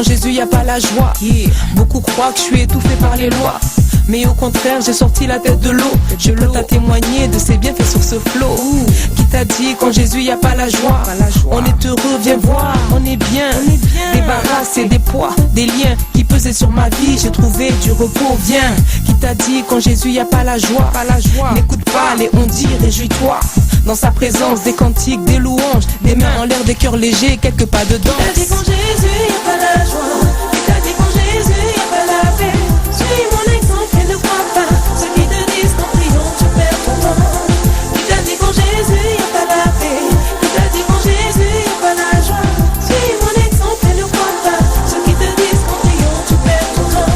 qu'en Jésus y a pas la joie. Beaucoup croient que je suis étouffé par les lois, mais au contraire j'ai sorti la tête de l'eau. Je peux témoigner de ses bienfaits sur ce flot. Qui t'a dit qu'en Jésus y a pas la joie? On est heureux, viens voir, on est bien. Débarrassé des poids, des liens qui pesaient sur ma vie, j'ai trouvé du repos, viens. Qui t'a dit qu'en Jésus y a pas la joie? N'écoute pas les on-dit, réjouis-toi. Dans sa présence, des cantiques, des louanges, des mains en l'air, des cœurs légers, quelques pas de danse. Qui t'a dit qu'en Jésus y a pas la joie? Qui t'a dit qu'en Jésus y a pas la paix? Suis mon exemple et ne crois pas ceux qui te disent qu'en priant tu perds ton temps. Qui t'a dit qu'en Jésus y a pas la paix? Qui t'a dit qu'en Jésus y a pas la joie? Suis mon exemple et ne crois pas ceux qui te disent qu'en priant tu perds ton temps.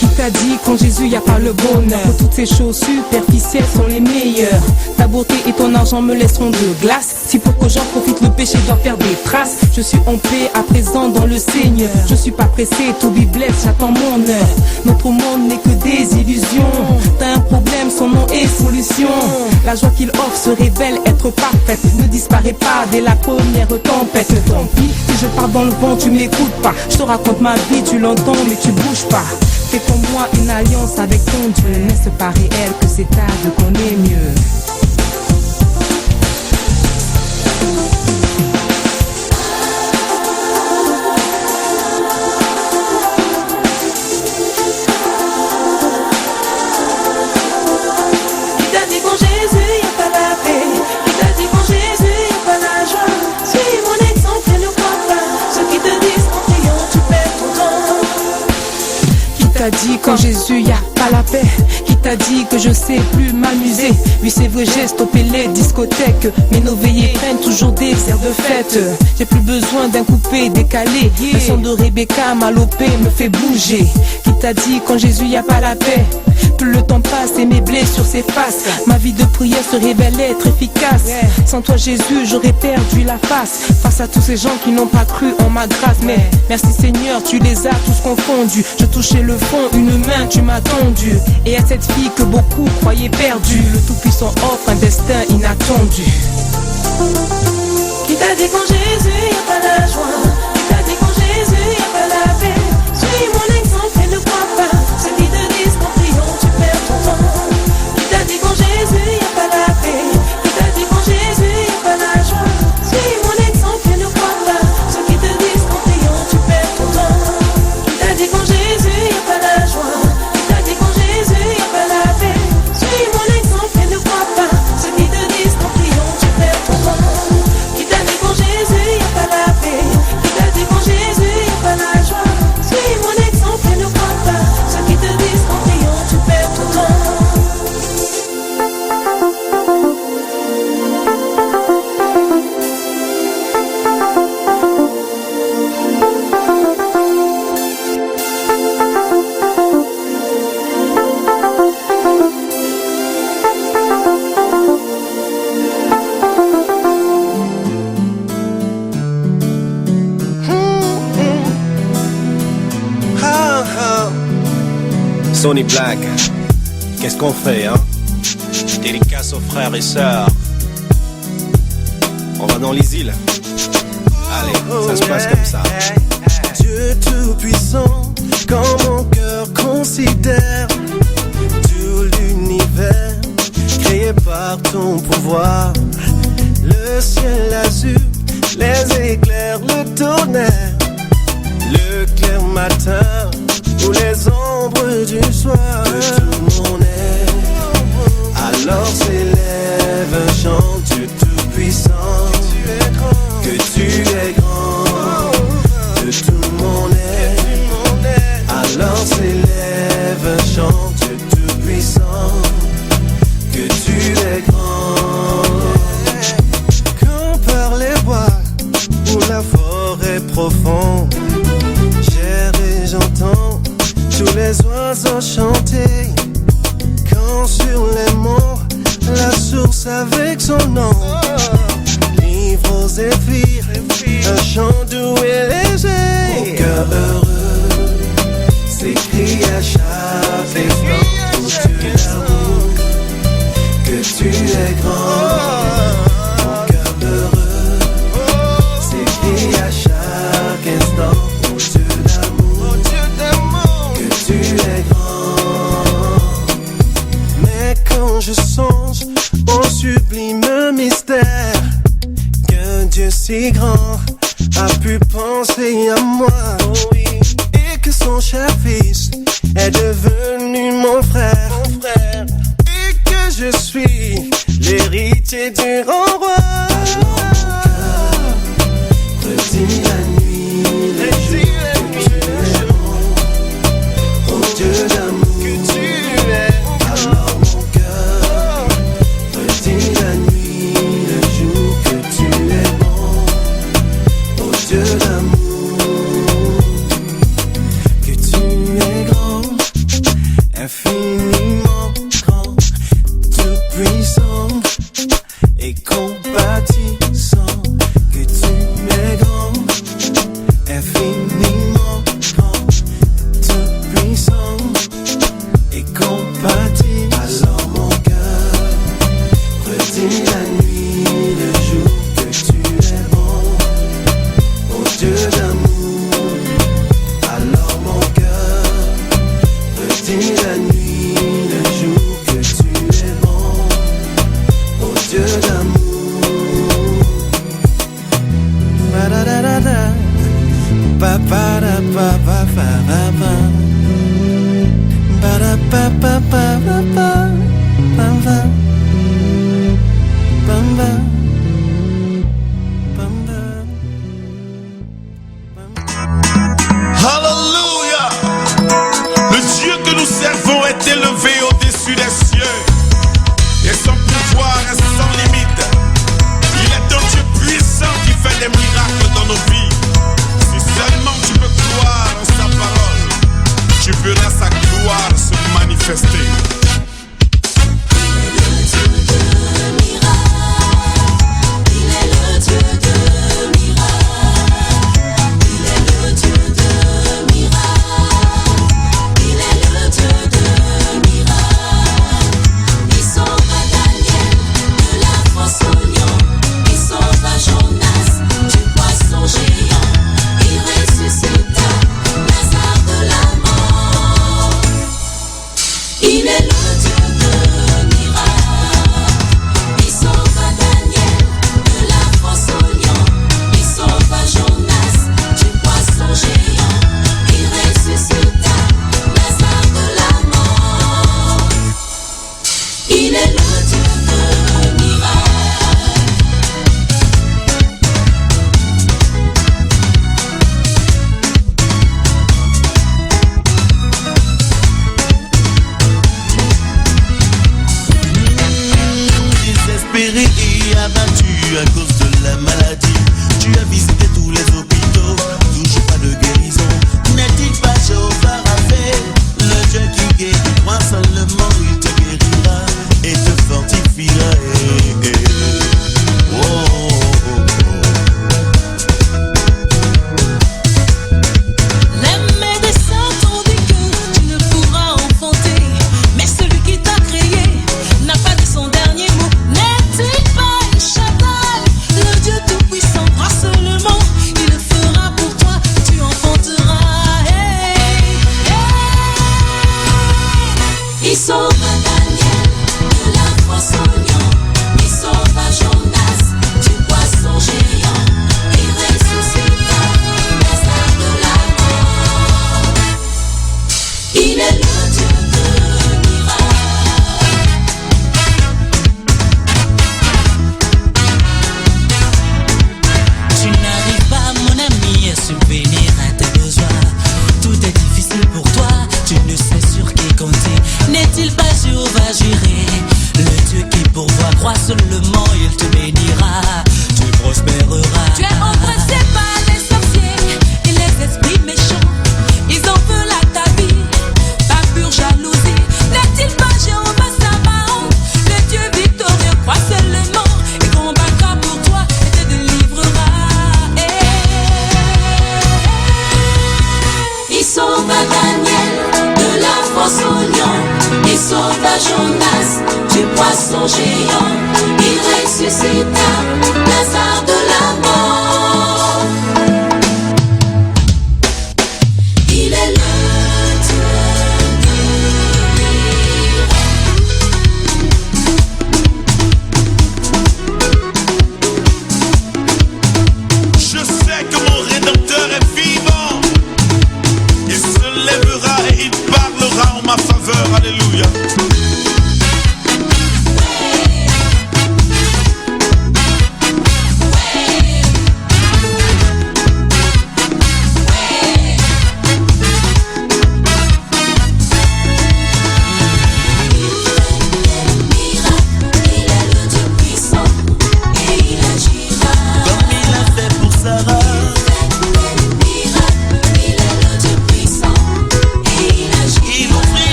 Qui t'a dit qu'en Jésus y a pas le bonheur? Que toutes ces choses superficielles sont les meilleures. Ta beauté et ton argent me laisseront de glace. Si pour que j'en profite, le péché doit faire des traces. Je suis en paix à présent dans le Seigneur. Je suis pas pressé, to be blessed, j'attends mon heure. Notre monde n'est que des illusions. T'as un problème, son nom est solution. La joie qu'il offre se révèle être parfaite. Ne disparaît pas dès la première tempête. Tant pis, si je pars dans le vent, tu m'écoutes pas. Je te raconte ma vie, tu l'entends mais tu bouges pas. Fais pour moi une alliance avec ton Dieu. N'est-ce pas réel que c'est à Dieu qu'on est mieux? Qui t'a dit qu'en Jésus y a pas la paix? Qui t'a dit que je sais plus m'amuser? Oui c'est vrai, j'ai stoppé les discothèques, mais nos veillées prennent toujours des airs de fête. J'ai plus besoin d'un coupé décalé. Le son de Rebecca Malopé me fait bouger. Qui t'a dit qu'en Jésus y a pas la paix? Plus le temps passe et mes blessures s'effacent. Ma vie de prière se révèle être efficace. Sans toi Jésus j'aurais perdu la face à tous ces gens qui n'ont pas cru en ma grâce. Mais merci Seigneur, tu les as tous confondus. Je touchais le fond, une main tu m'as tendu. Et à cette fille que beaucoup croyaient perdue, le Tout-Puissant offre un destin inattendu. Qui t'a dit qu'en Jésus y a pas la joie? Qui t'a dit qu'en Jésus y a pas la paix? Suis mon exemple et ne crois pas ceux qui te disent qu'en priant tu perds ton temps. Qui t'a dit qu'en Jésus y a pas la paix? Qui t'a dit qu'en Jésus y a pas la joie? Suis mon exemple et ne crois pas ceux qui te disent qu'en priant tu perds ton temps. Qui t'a dit qu'en Jésus y a pas la joie? Qui t'a dit qu'en Jésus y a pas la paix? Suis mon exemple et ne crois pas ceux qui te disent qu'en priant tu perds ton temps. Qui t'a dit qu'en Jésus y a pas la paix? Qui t'a dit qu'en Jésus y a pas la joie? Suis mon exemple et ne crois pas ceux qui te disent qu'en priant tu perds ton temps. Sonny Black, qu'est-ce qu'on fait, hein? Dédicace aux frères et sœurs. On va dans les îles. Allez, ça se passe comme ça. Dieu tout-puissant, quand mon cœur considère tout l'univers créé par ton pouvoir, le ciel azur, les éclairs, le tonnerre, le clair matin ou les ombres du soir. Que tout mon être, alors s'élève un chant, Dieu tout-puissant, que tu es grand. De tout mon être, alors s'élève un chant, Dieu tout-puissant, que tu es grand. Quand par les bois ou la forêt profonde, j'erre et j'entends tous les oiseaux chanter. Quand sur les monts, la source avec son nom livre aux zéphyrs un chant doux et léger. Mon cœur heureux s'écrie à chaque instant où tu l'avoues que tu es grand. Mon cœur heureux s'écrie à chaque instant sublime mystère qu'un Dieu si grand a pu penser à moi, oh oui, et que son cher fils est devenu mon frère, et que je suis l'héritier du grand roi. Redis la nuit, redis la nuit, oh Dieu d'amour que tu es. Alors mon cœur, redis la nuit, le jour que tu es bon, oh Dieu d'amour, que tu es grand, infiniment grand, tout puissant et compatissant, que tu es grand, infiniment grand, tout puissant et compatissant. Alors mon cœur, redis la nuit, le jour que tu es bon, oh Dieu d'amour. Alors mon cœur, redis la nuit, le jour que tu es bon, oh Dieu d'amour. Ba-da-da-da-da, ba-ba-da-ba-ba-ba-ba-ba, ba-da-ba-ba-ba-ba-ba, ba-ba, ba-ba, ba-ba. Hallelujah! Le Dieu que nous servons est élevé au-dessus des cieux et son pouvoir est sans limite. Il est un Dieu puissant qui fait des miracles dans nos vies. Si seulement tu peux croire en sa parole, tu verras sa gloire se manifester.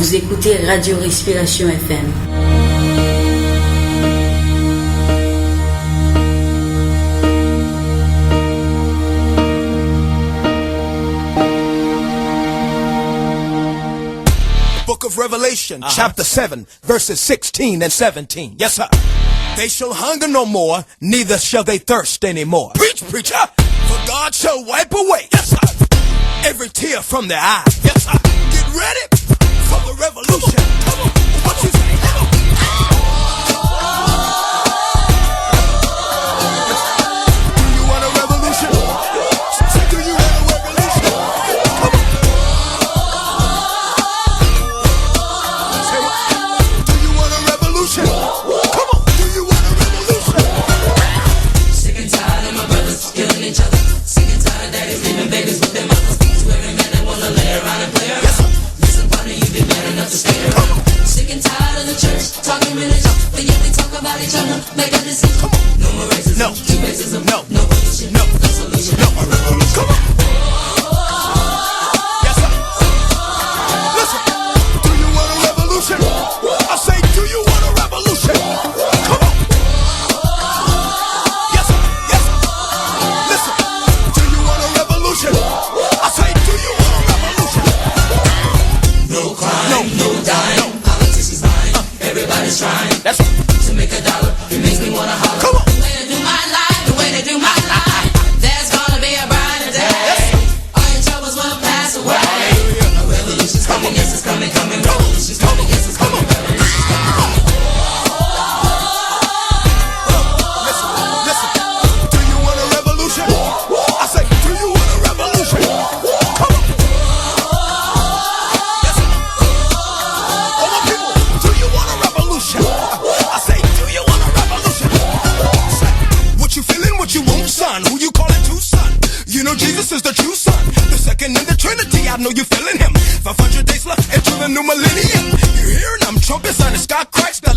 Vous écoutez Radio Respiration FM. Book of Revelation, chapter 7, verses 16 and 17. Yes, sir. They shall hunger no more, neither shall they thirst anymore. Preach, preacher. For God shall wipe away, yes, sir, every tear from their eye. Yes, sir. Get ready for the revolution. Come on. What you say? Come on. Do you want a revolution? Say, do you want a revolution? Come on. Say what? Do you want a revolution? Come on. Do you want a revolution? Sick and tired of my brothers killing each other. Sick and tired of daddies leaving babies with their mothers. To every man that wanna lay around and play around. Listen, partner, you've been man enough to stay around. Sick and tired of the church talking religion, but yet they talk about each other. Make a decision. No more racism. No. Two racism. No. No pollution. No. No solution. No. Come on. Yes, sir. Listen. Do you want a revolution? I say, do you want a revolution? Come on. Yes, sir. Yes, sir. Listen. Do you want a revolution? I say, do you want a revolution? No crime. No. No dying. No. Politicians lying. Everybody's trying That's it. to make a dollar. It makes me wanna holler. Come on. The way they do my life, the way they do my life. There's gonna be a brighter day. All your troubles will pass away. A revolution's coming, yes it's coming, coming. Revolution's coming, yes it's coming. Revolution's coming. Listen. Listen. Do you want a revolution? I say, do you want a revolution? Come on. Yes, sir. All my people, do you want a revolution? I say, do you want a revolution? Say, what you feeling, what you want, son? Who you calling to, son? You know Jesus is the true son, the second in the Trinity. I know you feeling him. 500 days left into the new millennium. You hearing them trumpets and the sky cracks. Now